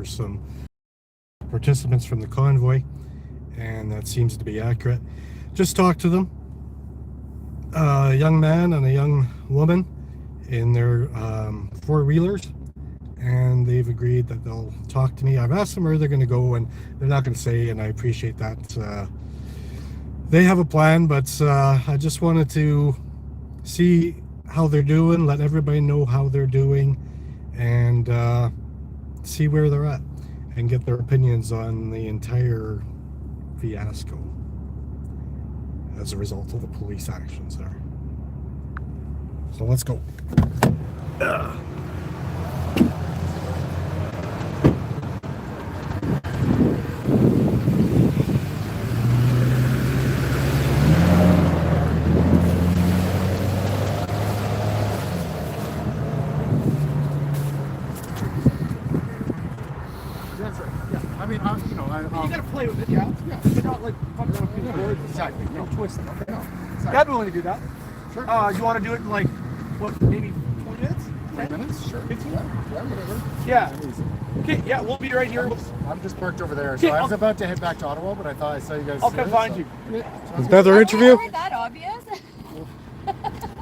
some participants from the convoy, and that seems to be accurate. Just talked to them, a young man and a young woman in their four-wheelers, and they've agreed that they'll talk to me. I've asked them where they're going to go, and they're not going to say, and I appreciate that. They have a plan, but I just wanted to see how they're doing, let everybody know how they're doing, and see where they're at, and get their opinions on the entire fiasco as a result of the police actions there. So let's go. You gotta play with it, yeah. You're not like fucking around with the boards. Exactly. No twisting. Okay, no. Exactly. Yeah, I'd be willing to do that. Sure. You want to do it in like, what, maybe 20 minutes? 20 minutes? Sure. 15? Yeah, whatever. Yeah. Okay, yeah, we'll be right here. I'm just parked over there. So I was about to head back to Ottawa, but I thought I saw you guys. I'll come find you. Another interview? Is that obvious?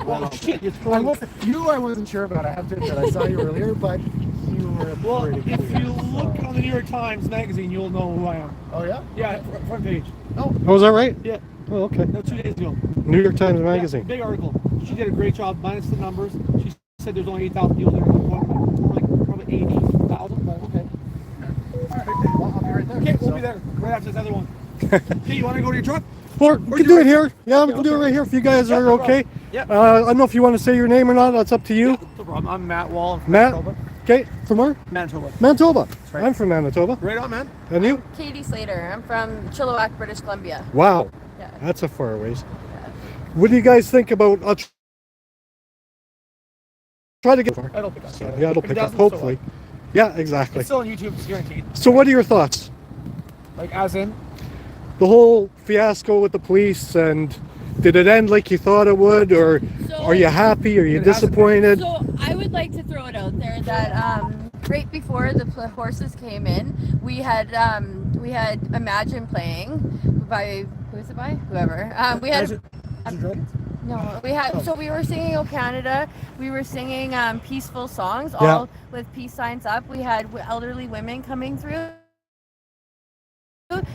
Well, shit, it's I wasn't sure about. I have to admit, I saw you earlier, but you were well, pretty if you look on the New York Times magazine, you'll know who I am. Oh, yeah? Yeah, front page. Oh, Oh, is that right? Yeah. Oh, okay. No, 2 days ago. New York Times Yeah, Magazine. big article. She did a great job, minus the numbers. She said there's only 8,000 people there. Like probably 80,000. But okay. all right. Well, I'll be right there. Okay, we'll be there right after this other one. Okay, you want to go to your truck? Or we can do it here. Yeah, we can do it right here if you guys are okay. Yeah. I don't know if you want to say your name or not. That's up to you. No problem. I'm Matt Wall. From Matt. Manitoba. Okay, from where? Manitoba. Manitoba. right. I'm from Manitoba. Right on, man. And you? Katie Slater. I'm from Chilliwack, British Columbia. Wow. Yeah. That's a far ways. What do you guys think about? I'll try to get far. It'll pick up. Yeah, it'll If it pick up. doesn't, so Hopefully. Yeah, exactly. It's still on YouTube. It's guaranteed. So, what are your thoughts? Like, as in? The whole fiasco with the police, and did it end like you thought it would, or So- are you happy? Are you It hasn't disappointed? So I would like to throw it out there that right before the horses came in, we had Imagine playing by who's it by? Whoever. We had. No, we had. So we were singing "O Canada." We were singing peaceful songs, all with peace signs up. We had elderly women coming through,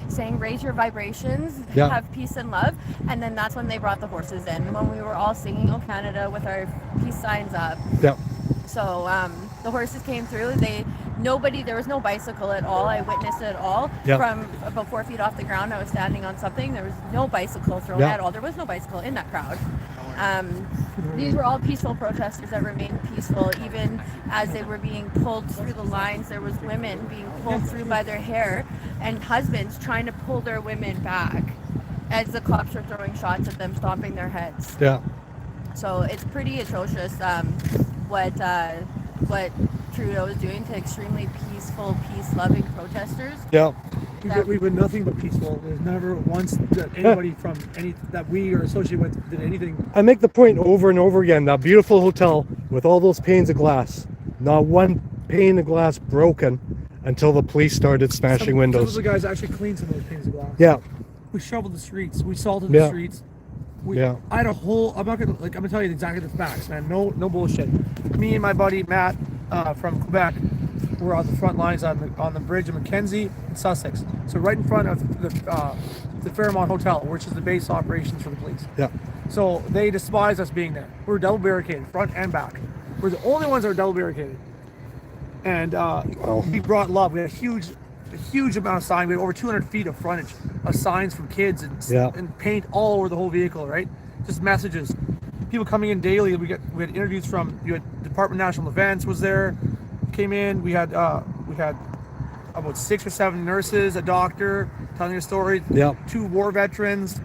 saying "Raise your vibrations, have peace and love," and then that's when they brought the horses in. When we were all singing "O Canada" with our peace signs up. Yeah. So the horses came through. There was no bicycle at all. I witnessed it all from about 4 feet off the ground. I was standing on something. There was no bicycle thrown at all. There was no bicycle in that crowd. These were all peaceful protesters that remained peaceful, even as they were being pulled through the lines. There was women being pulled through by their hair, and husbands trying to pull their women back as the cops were throwing shots at them, stomping their heads. Yeah. So it's pretty atrocious what Trudeau is doing to extremely peaceful, peace-loving protesters. Yeah. We've been nothing but peaceful. There's never once that anybody from any that we are associated with did anything. I make the point over and over again. That beautiful hotel with all those panes of glass, not one pane of glass broken until the police started smashing windows. Some of the guys actually cleaned some of those panes of glass. Yeah. We shoveled the streets. We salted the streets. I had a whole. I'm gonna tell you exactly the facts, man. No bullshit. Me and my buddy Matt from Quebec were on the front lines on the bridge of Mackenzie and Sussex. So right in front of the Fairmont Hotel, which is the base operations for the police. Yeah. So they despise us being there. We're double barricaded, front and back. We're the only ones that are double barricaded. And we brought love. We had a huge amount of signs. We had over 200 feet of frontage of signs from kids and paint all over the whole vehicle, right? Just messages. People coming in daily. We had interviews from Department of National Defense was there, came in. We had about 6 or 7 nurses, a doctor telling their story. Yeah. 2 war veterans,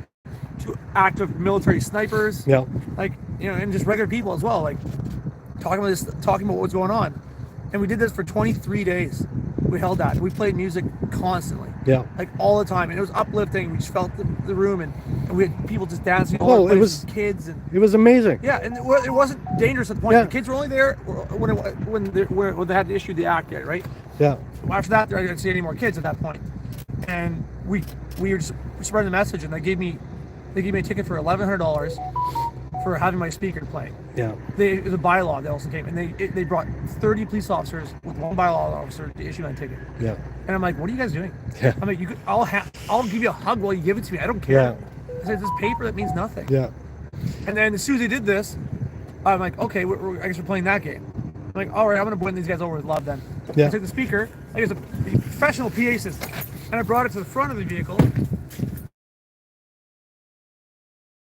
2 active military snipers. Yeah. And just regular people as well, talking about what's going on. And we did this for 23 days we held that. We played music constantly. Yeah. Like all the time, and it was uplifting. We just felt the room, and we had people just dancing. Oh, All over the it place, was- kids, and It was amazing. yeah, and it wasn't dangerous at the point. Yeah. The kids were only there when they had to issue the act yet, right? Yeah. After that, I didn't see any more kids at that point, and we were just spreading the message, and they gave me a ticket for $1,100 for having my speaker playing. Yeah. It was a bylaw that also came, and they brought 30 police officers with one bylaw officer to issue my ticket. Yeah. And I'm like, what are you guys doing? Yeah. I'm like, I'll give you a hug while you give it to me. I don't care. I said, this paper that means nothing. Yeah. And then as soon as they did this, I'm like, okay, I guess we're playing that game. I'm like, all right, I'm gonna win these guys over with love then. Yeah. I took the speaker, I used a professional PA system, and I brought it to the front of the vehicle.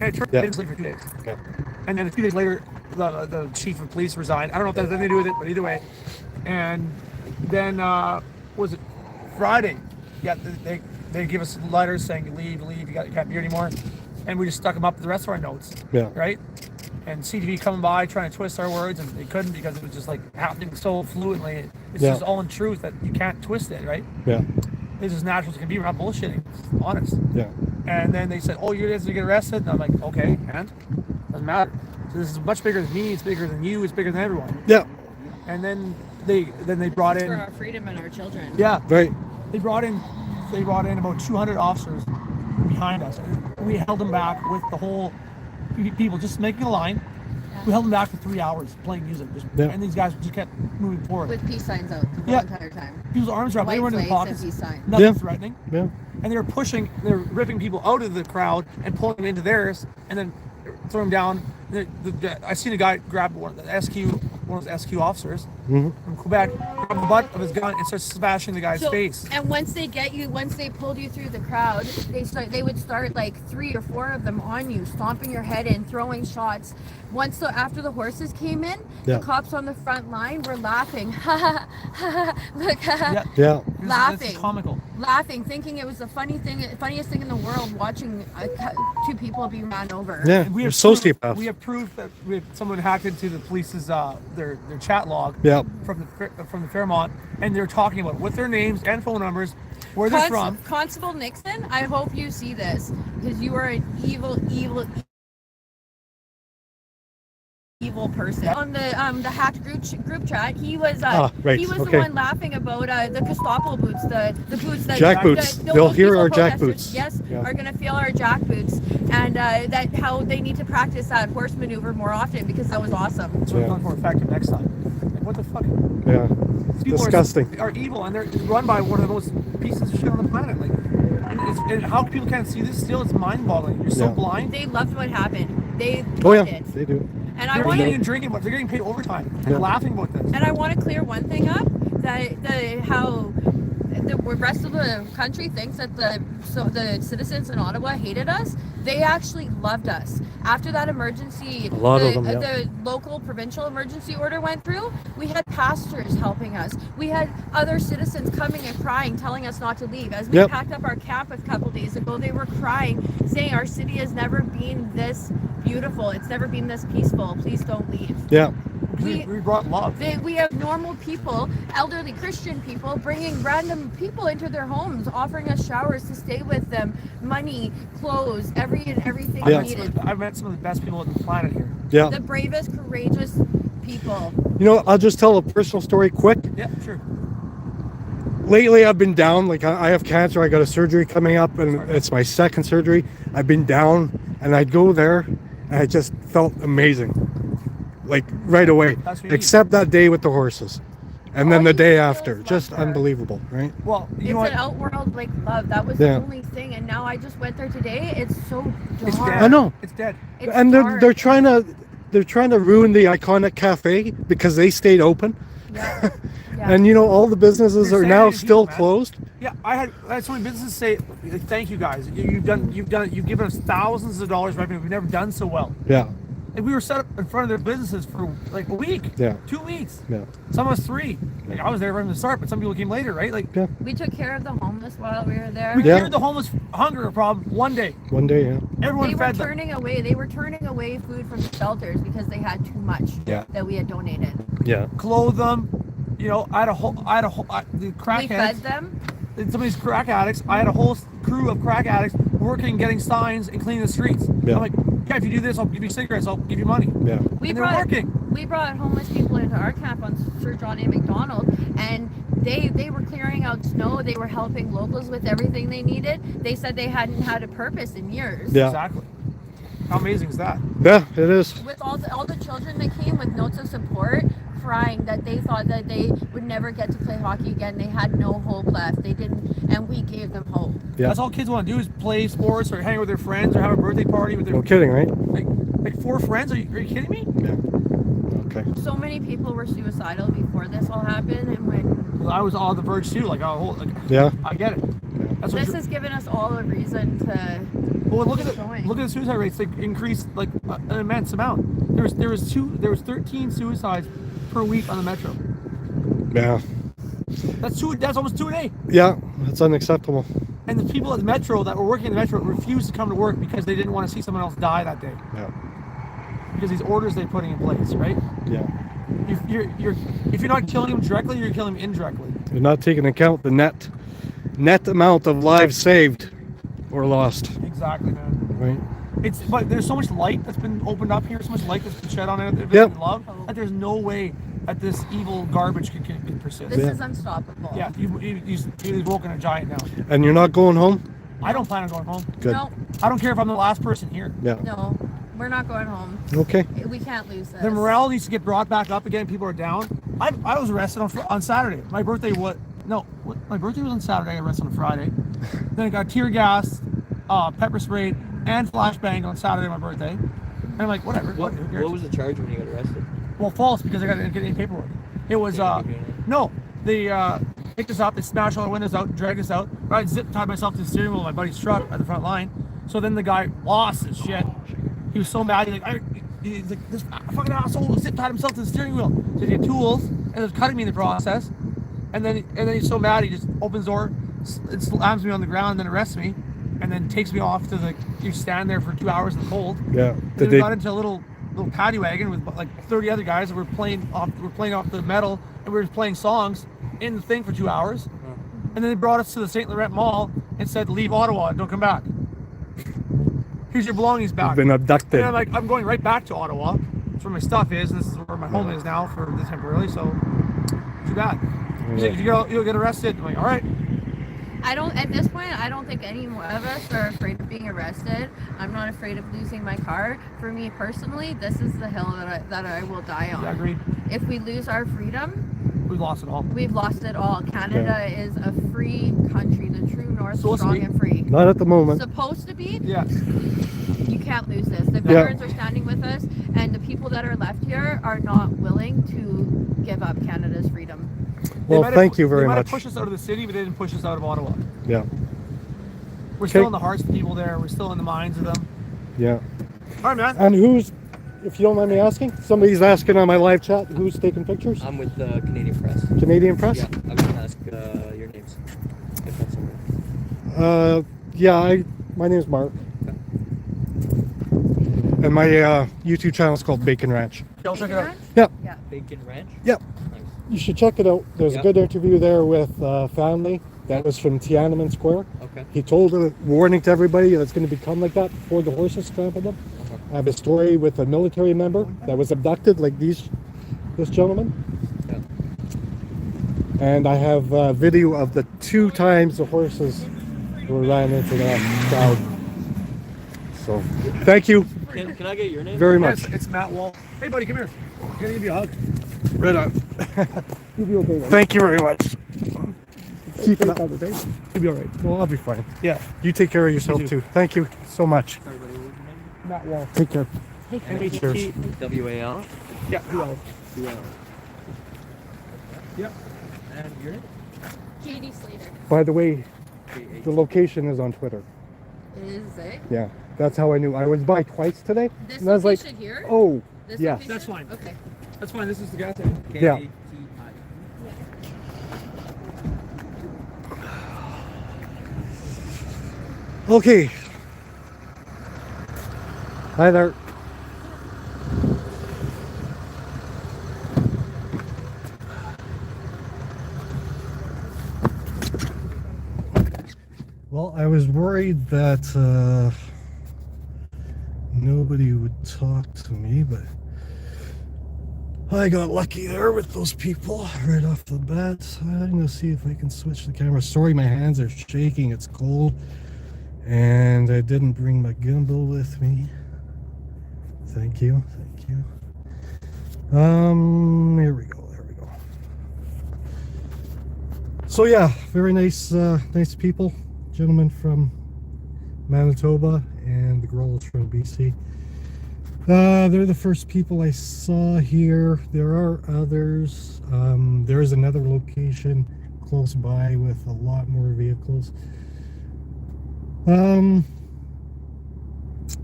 And it turned instantly for 2 days. Yeah. And then a few days later, the chief of police resigned. I don't know if that has anything to do with it, but either way. And then, was it Friday? Yeah, they give us letters saying, leave, you can't be here anymore. And we just stuck them up to the rest of our notes. Yeah. Right? And CTV coming by trying to twist our words, and they couldn't because it was just like happening so fluently. It's just all in truth that you can't twist it, right? Yeah. It's as natural as it can be. We're not bullshitting. It's honest. Yeah. And then they said, oh, you guys are going to get arrested? And I'm like, okay, and? Doesn't matter. So this is much bigger than me. It's bigger than you. It's bigger than everyone. Yeah. And then they brought in... For our freedom and our children. Yeah. Right. They brought in about 200 officers behind us. We held them back with the whole people just making a line. We held them back for 3 hours playing music. And these guys just kept moving forward. With peace signs out the whole entire time. People's arms were up. They weren't in the White flags pockets. and peace signs. Nothing threatening. Yeah. And they were ripping people out of the crowd and pulling them into theirs, and then throw them down. I seen a guy grab one of those SQ officers from Quebec, grab the butt of his gun and start smashing the guy's face. And once they pulled you through the crowd, they would start like 3 or 4 of them on you, stomping your head in, throwing shots. After the horses came in, the cops on the front line were laughing. Look, Yeah. laughing. It's comical. Laughing, thinking it was the funniest thing in the world, watching 2 people being ran over. Yeah. We You're have sociopaths. We have proof that someone hacked into the police's their chat log from the Fairmont, and they're talking about what their names and phone numbers, where they're from. Constable Nixon, I hope you see this, because you are an evil person. On the hacked group chat, he was the one laughing about the Gestapo boots, the boots that jack boots. They'll hear our jack boots. Yes, are going to feel our jack boots, and that how they need to practice that horse maneuver more often, because that was awesome. So we're going for effective next time. Like, what the fuck? Yeah. People Disgusting. are evil, and they're run by one of the most pieces of shit on the planet. Like, and how people can't see this still? It's mind-boggling. You're so blind. They loved what happened. They Oh loved yeah, it. they do. And They're eating and drinking, but they're getting paid overtime. They're laughing about this. And I want to clear one thing up, that how the rest of the country thinks that the citizens in Ottawa hated us. They actually loved us. After that emergency, the local provincial emergency order went through, we had pastors helping us. We had other citizens coming and crying, telling us not to leave. As we packed up our camp a couple days ago, they were crying, saying our city has never been this beautiful. It's never been this peaceful. Please don't leave. Yeah. We brought love. We have normal people, elderly Christian people, bringing random people into their homes, offering us showers to stay with them, money, clothes, everything we needed. I've met some of the best people on the planet here. Yeah. The bravest, courageous people. You know, I'll just tell a personal story quick. Yeah, sure. Lately, I've been down. Like, I have cancer. I got a surgery coming up, and it's my second surgery. I've been down, and I'd go there, and I just felt amazing. Like, right away. Except that day with the horses. And then the day after. Just unbelievable, right? Well, it's an outworld like love. That was the only thing. And now I just went there today. It's so dark. It's dead. I know. It's dead. And they're trying to ruin the iconic cafe because they stayed open. Yeah. And you know, all the businesses are now still closed. Yeah, I had so many businesses say, "Thank you guys. You've given us thousands of dollars revenue. We've never done so well." Yeah. And we were set up in front of their businesses for like a week. Yeah. 2 weeks. Yeah. Some of us 3. Like, I was there from the start, but some people came later, right? Like, we took care of the homeless while we were there. We cured the homeless hunger problem one day. One day, yeah. Everyone fed them. They were turning away food from the shelters because they had too much that we had donated. Yeah. Clothe them. You know, the We crackheads. fed them. Some of these crack addicts, I had a whole crew of crack addicts working, getting signs and cleaning the streets. Yeah. I'm like, yeah, if you do this, I'll give you cigarettes, I'll give you money. Yeah. And they're working. We brought homeless people into our camp on Sir John A. Macdonald, and they were clearing out snow. They were helping locals with everything they needed. They said they hadn't had a purpose in years. Yeah. Exactly. How amazing is that? Yeah, it is. With all the children that came with notes of support, crying that they thought that they would never get to play hockey again. They had no hope left. They didn't, and we gave them hope. Yeah. That's all kids want to do is play sports or hang with their friends or have a birthday party with their. No kidding, right? Like 4 friends? Are you kidding me? Yeah. Okay. So many people were suicidal before this all happened, and when I was on the verge too. Like, Yeah. I get it. That's what this has given us all a reason to. Well, look at going. the suicide rates. They increased like an immense amount. There was 13 suicides per week on the metro. Yeah. That's almost 2 a day. Yeah, that's unacceptable. And the people at the metro that were working in the metro refused to come to work because they didn't want to see someone else die that day. Yeah. Because these orders they're putting in place, right? Yeah. If you're not killing them directly, you're killing them indirectly. You're not taking into account the net amount of lives saved or lost. Exactly, man. Right. But there's so much light that's been opened up here, so much light that's been shed on it, Yep. love, that there's no way that this evil garbage can persist. This Yeah. is unstoppable. Yeah, you've woken a giant now. And you're not going home? I don't plan on going home. Good. No, I don't care if I'm the last person here. Yeah. no, we're not going home. Okay. We can't lose this. The morale needs to get brought back up again. People are down. I was arrested on Saturday. My birthday was my birthday was on Saturday. I got arrested on Friday. Then I got tear gas, pepper sprayed, and flashbanged on Saturday, my birthday. And I'm like, whatever. What was the charge when you got arrested? Well, false, because I didn't get any paperwork. It was no. They picked us up. They smashed all the windows out, dragged us out. I zip tied myself to the steering wheel of my buddy's truck at the front line. So then the guy lost his shit. He was so mad. He's like, this fucking asshole zip tied himself to the steering wheel. So he had tools and was cutting me in the process. And then he's so mad he just opens the door, slams me on the ground, and then arrests me, and then takes me off to you stand there for 2 hours in the cold. Yeah. And then we got into a little paddy wagon with like 30 other guys that were playing off the metal, and we were playing songs in the thing for 2 hours. And then they brought us to the St. Laurent Mall and said, leave Ottawa and don't come back. Here's your belongings back. You've been abducted. And I'm like, I'm going right back to Ottawa. That's where my stuff is, and this is where my home is now for this temporarily, so too bad. He's like, you'll get arrested. I'm like, all right. At this point, I don't think any of us are afraid of being arrested. I'm not afraid of losing my car. For me personally, this is the hill that I will die on. Yeah, agreed. If we lose our freedom, We've lost it all. we've lost it all. Canada is a free country, the true north, Supposed to strong be. and free. Not at the moment. Supposed to be. Yeah. You can't lose this. The veterans are standing with us, and the people that are left here are not willing to give up Canada's freedom. Well, thank you very They might much. have pushed us out of the city, but they didn't push us out of Ottawa. Yeah. We're still in the hearts of the people there. We're still in the minds of them. Yeah. All right, man. And who's, if you don't mind me asking, somebody's asking on my live chat, who's taking pictures? I'm with the Canadian Press. Canadian Press? Yeah, I was gonna ask your names. If that's okay. Yeah, my name's Mark. Okay. And my YouTube channel is called Bacon Ranch. I'll check it out. Yeah. Yeah. Bacon Ranch? Yep. Nice. You should check it out. There's a good interview there with family that was from Tiananmen Square. Okay. He told a warning to everybody that it's going to become like that before the horses trampled them. Uh-huh. I have a story with a military member that was abducted, like this gentleman. Yeah. And I have a video of the 2 times the horses were ran into the crowd. So, thank you Can I get your name? very much. Yes, it's Matt Wall. Hey, buddy, come here. I'm gonna give you a hug. Right on. You'll be okay. Thank you very much. Keep it up. Conversation. You'll be all right. Well, I'll be fine. Yeah. You take care of yourself You too. too. Thank you so much. Sorry, buddy, what was your name? Matt Wall. Take care. Cheers. W-A-L? Yeah, you are. Yep. And your name? Katie Slater. By the way, K-H. the location is on Twitter. Is it? Yeah, that's how I knew. I was by twice today, This and I was like, location here? oh, This yes. location? That's fine. Okay. That's fine. This is the gas station. Yeah. K-A-T-I. Okay. Hi there. Well, I was worried that nobody would talk to me, but I got lucky there with those people right off the bat. I'm going to see if I can switch the camera. Sorry, my hands are shaking. It's cold. And I didn't bring my gimbal with me. Thank you. Thank you. Here we go. There we go. So yeah, very nice, nice people. Gentlemen from Manitoba and the girls from BC. They're the first people I saw here. There are others. There is another location close by with a lot more vehicles.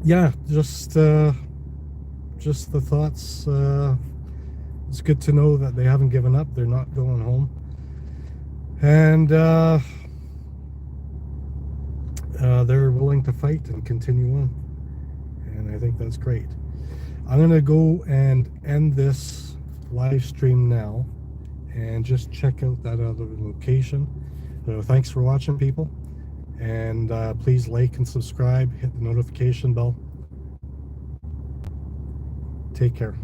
Yeah, just the thoughts. It's good to know that they haven't given up. They're not going home, and they're willing to fight and continue on. And I think that's great. I'm gonna go and end this live stream now, and just check out that other location. So thanks for watching, people. And please like and subscribe, hit the notification bell. Take care.